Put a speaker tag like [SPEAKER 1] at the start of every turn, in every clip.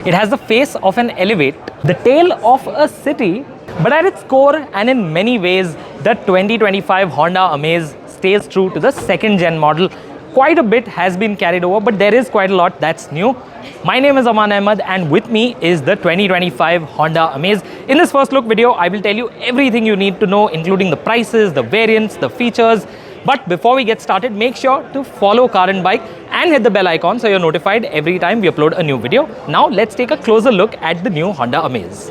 [SPEAKER 1] It has the face of an elevate, the tail of a city, but at its core and in many ways, the 2025 Honda Amaze stays true to the second gen model. Quite a bit has been carried over, but there is quite a lot that's new. My name is Amaan Ahmed and with me is the 2025 Honda Amaze. In this first look video, I will tell you everything you need to know, including the prices, the variants, the features. But before we get started, make sure to follow carandbike and hit the bell icon so you're notified every time we upload a new video. Now let's take a closer look at the new Honda Amaze.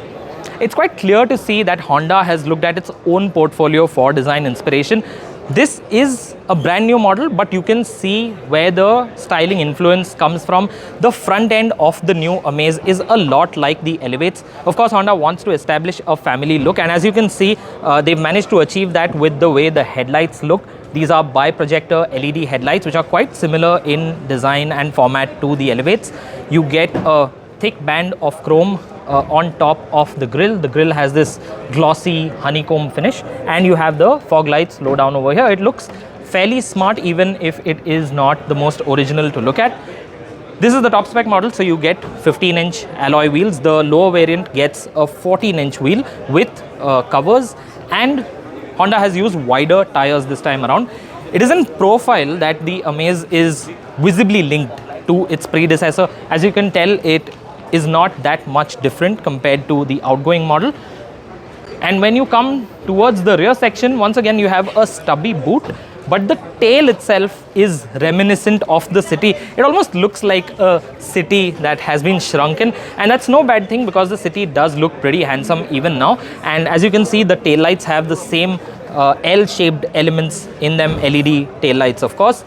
[SPEAKER 1] It's quite clear to see that Honda has looked at its own portfolio for design inspiration. This is a brand new model, but you can see where the styling influence comes from. The front end of the new Amaze is a lot like the Elevates. Of course, Honda wants to establish a family look, and as you can see, they've managed to achieve that with the way the headlights look. These are bi-projector LED headlights, which are quite similar in design and format to the Elevates. You get a thick band of chrome on top of the grille. The grille has this glossy honeycomb finish, and you have the fog lights low down over here. It looks fairly smart, even if it is not the most original to look at. This is the top spec model, so you get 15-inch alloy wheels. The lower variant gets a 14-inch wheel with covers, and Honda has used wider tires this time around. It is in profile that the Amaze is visibly linked to its predecessor. As you can tell, it is not that much different compared to the outgoing model. And when you come towards the rear section, once again you have a stubby boot, but the tail itself is reminiscent of the city. It almost looks like a city that has been shrunken, and that's no bad thing because the city does look pretty handsome even now. And as you can see, the tail lights have the same L-shaped elements in them, LED tail lights of course.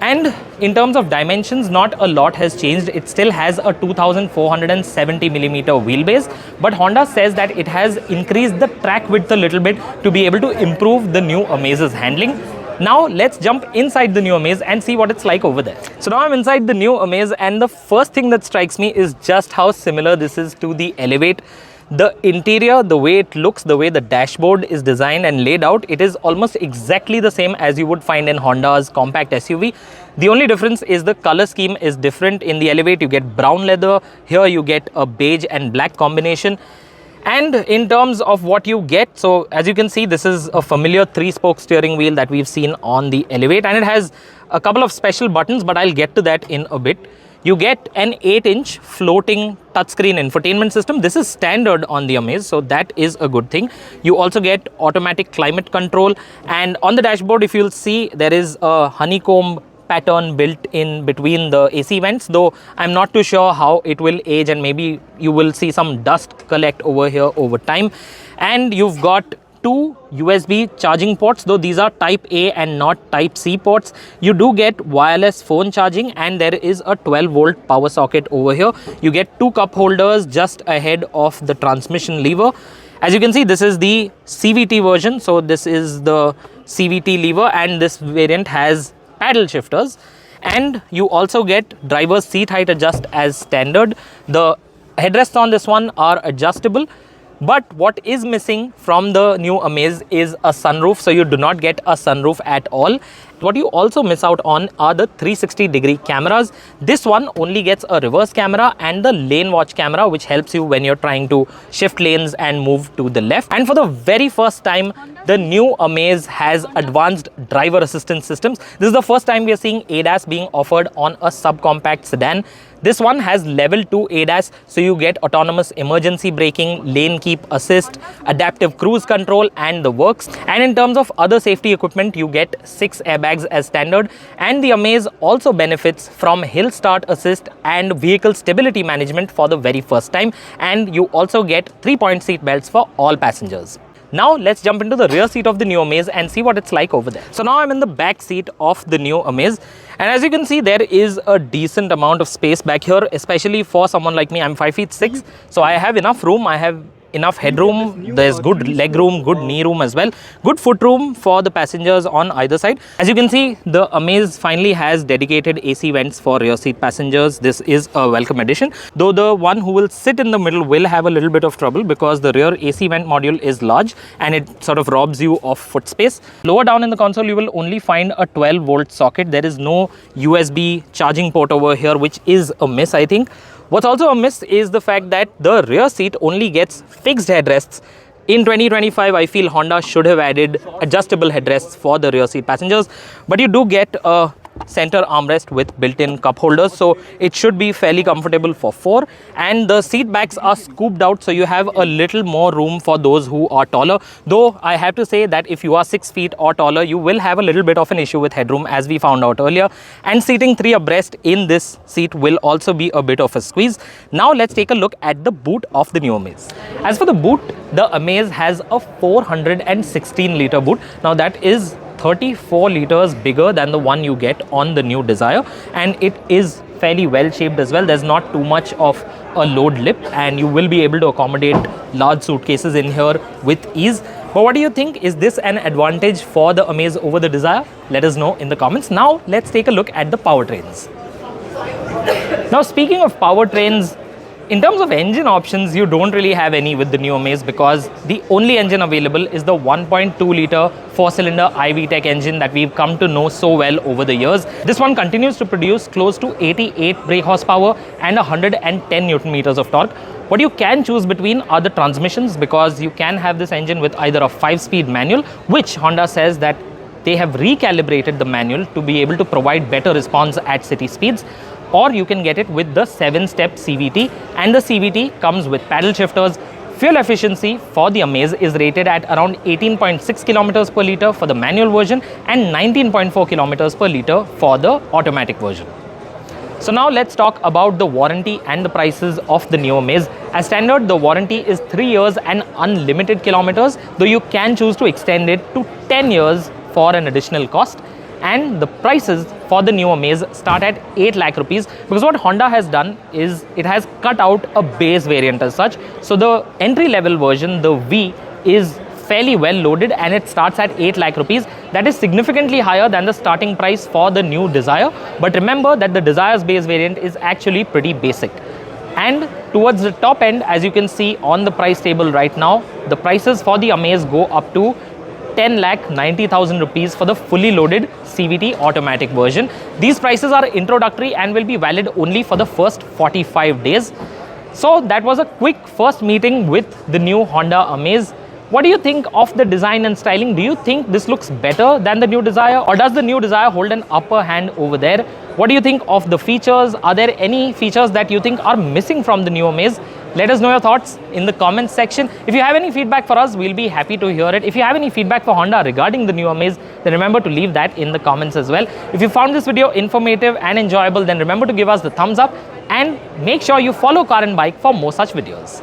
[SPEAKER 1] And in terms of dimensions, not a lot has changed. It still has a 2470mm wheelbase, but Honda says that it has increased the track width a little bit to be able to improve the new Amaze's handling. Now let's jump inside the new Amaze and see what it's like over there. So now I'm inside the new Amaze, and the first thing that strikes me is just how similar this is to the Elevate. The interior, the way it looks, the way the dashboard is designed and laid out, it is almost exactly the same as you would find in Honda's compact SUV. The only difference is the color scheme is different. In the Elevate, you get brown leather. Here you get a beige and black combination. And in terms of what you get, so as you can see, this is a familiar 3-spoke steering wheel that we've seen on the Elevate, and it has a couple of special buttons, but I'll get to that in a bit. You get an 8-inch floating touchscreen infotainment system. This is standard on the Amaze, so that is a good thing. You also get automatic climate control, and on the dashboard, if you'll see, there is a honeycomb pattern built in between the AC vents, though I'm not too sure how it will age, and maybe you will see some dust collect over here over time. And you've got 2 USB charging ports, though these are type A and not type C ports. You do get wireless phone charging, and there is a 12-volt power socket over here. You get 2 cup holders just ahead of the transmission lever. As you can see, this is the CVT version, so this is the CVT lever, and this variant has paddle shifters. And you also get driver's seat height adjust as standard. The headrests on this one are adjustable. But what is missing from the new Amaze is a sunroof, so you do not get a sunroof at all. What you also miss out on are the 360-degree cameras. This one only gets a reverse camera and the LaneWatch camera, which helps you when you're trying to shift lanes and move to the left. And for the very first time, the new Amaze has advanced driver assistance systems. This is the first time we are seeing ADAS being offered on a subcompact sedan. This one has level 2 ADAS, so you get autonomous emergency braking, lane keep assist, adaptive cruise control, and the works. And in terms of other safety equipment, you get 6 airbags as standard, and the Amaze also benefits from hill start assist and vehicle stability management for the very first time, and you also get 3-point seat belts for all passengers. Now let's jump into the rear seat of the new Amaze and see what it's like over there. So now I'm in the back seat of the new Amaze, and as you can see, there is a decent amount of space back here, especially for someone like me. I'm 5'6", so I have enough room. I have enough headroom, there's good leg room, good knee room as well, good foot room for the passengers on either side. As you can see, the Amaze finally has dedicated AC vents for rear seat passengers. This is a welcome addition, though the one who will sit in the middle will have a little bit of trouble because the rear AC vent module is large and it sort of robs you of foot space. Lower down in the console, you will only find a 12-volt socket. There is no USB charging port over here, which is a miss, I think. What's also a miss is the fact that the rear seat only gets fixed headrests. In 2025, I feel Honda should have added adjustable headrests for the rear seat passengers, but you do get a center armrest with built-in cup holders, so it should be fairly comfortable for four. And the seat backs are scooped out, so you have a little more room for those who are taller. Though I have to say that if you are 6 feet or taller, you will have a little bit of an issue with headroom, as we found out earlier. And seating 3 abreast in this seat will also be a bit of a squeeze. Now let's take a look at the boot of the new Amaze. As for the boot, the Amaze has a 416-liter boot. Now that is 34 liters bigger than the one you get on the new Dzire, and it is fairly well shaped as well. There's not too much of a load lip and you will be able to accommodate large suitcases in here with ease. But what do you think? Is this an advantage for the Amaze over the Dzire? Let us know in the comments. Now let's take a look at the powertrains. Now speaking of powertrains, in terms of engine options, you don't really have any with the new Amaze because the only engine available is the 1.2-liter 4-cylinder iVTEC engine that we've come to know so well over the years. This one continues to produce close to 88 brake horsepower and 110 Newton meters of torque. What you can choose between are the transmissions, because you can have this engine with either a 5-speed manual, which Honda says that they have recalibrated the manual to be able to provide better response at city speeds, or you can get it with the 7-step CVT, and the CVT comes with paddle shifters. Fuel efficiency for the Amaze is rated at around 18.6 kilometers per liter for the manual version and 19.4 kilometers per liter for the automatic version. So now let's talk about the warranty and the prices of the new Amaze. As standard, the warranty is 3 years and unlimited kilometers, though you can choose to extend it to 10 years for an additional cost. And the prices for the new Amaze start at 8 lakh rupees, because what Honda has done is it has cut out a base variant as such. So the entry level version, the V, is fairly well loaded and it starts at 8 lakh rupees. That is significantly higher than the starting price for the new Dzire. But remember that the Desire's base variant is actually pretty basic. And towards the top end, as you can see on the price table right now, the prices for the Amaze go up to 10,90,000 rupees for the fully loaded CVT automatic version. These prices are introductory and will be valid only for the first 45 days. So that was a quick first meeting with the new Honda Amaze. What do you think of the design and styling? Do you think this looks better than the new Dzire, or does the new Dzire hold an upper hand over there? What do you think of the features? Are there any features that you think are missing from the new Amaze? Let us know your thoughts in the comments section. If you have any feedback for us, we'll be happy to hear it. If you have any feedback for Honda regarding the new Amaze, then remember to leave that in the comments as well. If you found this video informative and enjoyable, then remember to give us the thumbs up and make sure you follow Car and Bike for more such videos.